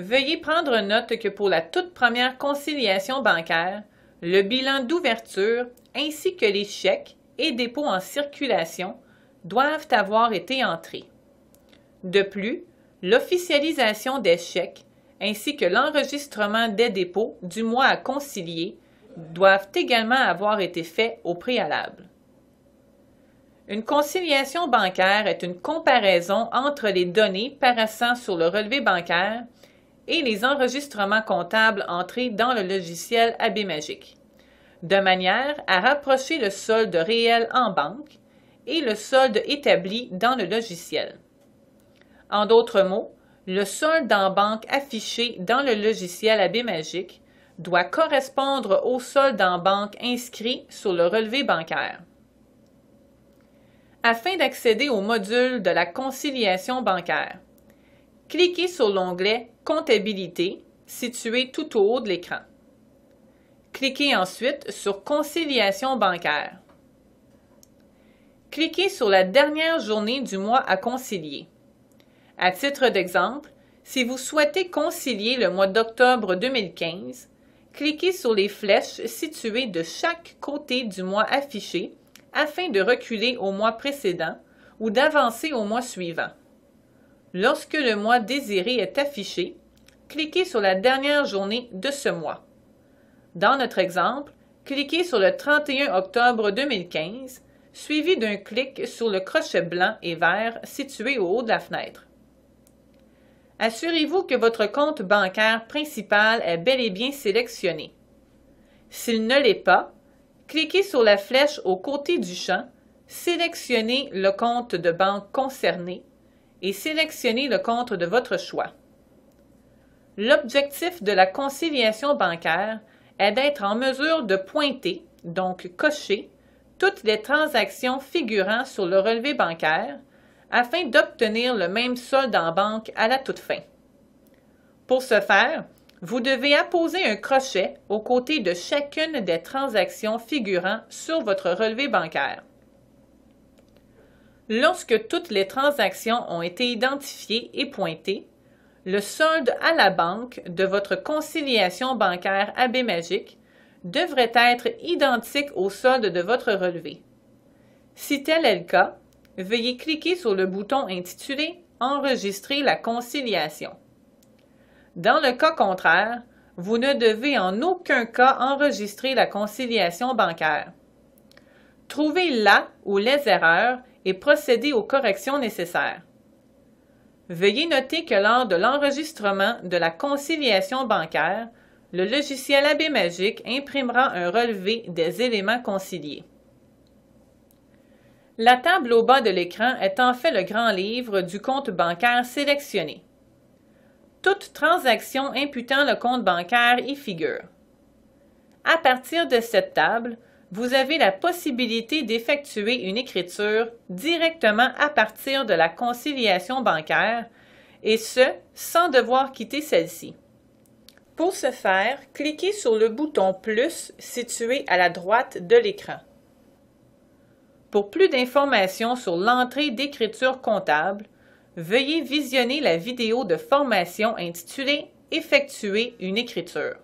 Veuillez prendre note que pour la toute première conciliation bancaire, le bilan d'ouverture ainsi que les chèques et dépôts en circulation doivent avoir été entrés. De plus, l'officialisation des chèques ainsi que l'enregistrement des dépôts du mois à concilier doivent également avoir été faits au préalable. Une conciliation bancaire est une comparaison entre les données paraissant sur le relevé bancaire et les enregistrements comptables entrés dans le logiciel AB-Magic, de manière à rapprocher le solde réel en banque et le solde établi dans le logiciel. En d'autres mots, le solde en banque affiché dans le logiciel AB-Magic doit correspondre au solde en banque inscrit sur le relevé bancaire. Afin d'accéder au module de la conciliation bancaire, cliquez sur l'onglet « Comptabilité » situé tout au haut de l'écran. Cliquez ensuite sur « Conciliation bancaire ». Cliquez sur la dernière journée du mois à concilier. À titre d'exemple, si vous souhaitez concilier le mois d'octobre 2015, cliquez sur les flèches situées de chaque côté du mois affiché afin de reculer au mois précédent ou d'avancer au mois suivant. Lorsque le mois désiré est affiché, cliquez sur la dernière journée de ce mois. Dans notre exemple, cliquez sur le 31 octobre 2015, suivi d'un clic sur le crochet blanc et vert situé au haut de la fenêtre. Assurez-vous que votre compte bancaire principal est bel et bien sélectionné. S'il ne l'est pas, cliquez sur la flèche au côté du champ, sélectionnez le compte de banque concerné et sélectionnez le compte de votre choix. L'objectif de la conciliation bancaire est d'être en mesure de pointer, donc cocher, toutes les transactions figurant sur le relevé bancaire afin d'obtenir le même solde en banque à la toute fin. Pour ce faire, vous devez apposer un crochet aux côtés de chacune des transactions figurant sur votre relevé bancaire. Lorsque toutes les transactions ont été identifiées et pointées, le solde à la banque de votre conciliation bancaire AB-Magic devrait être identique au solde de votre relevé. Si tel est le cas, veuillez cliquer sur le bouton intitulé « Enregistrer la conciliation ». Dans le cas contraire, vous ne devez en aucun cas enregistrer la conciliation bancaire. Trouvez la ou les erreurs et procédez aux corrections nécessaires. Veuillez noter que lors de l'enregistrement de la conciliation bancaire, le logiciel AB-Magic imprimera un relevé des éléments conciliés. La table au bas de l'écran est en fait le grand livre du compte bancaire sélectionné. Toute transaction imputant le compte bancaire y figure. À partir de cette table, vous avez la possibilité d'effectuer une écriture directement à partir de la conciliation bancaire, et ce, sans devoir quitter celle-ci. Pour ce faire, cliquez sur le bouton « Plus » situé à la droite de l'écran. Pour plus d'informations sur l'entrée d'écriture comptable, veuillez visionner la vidéo de formation intitulée « Effectuer une écriture ».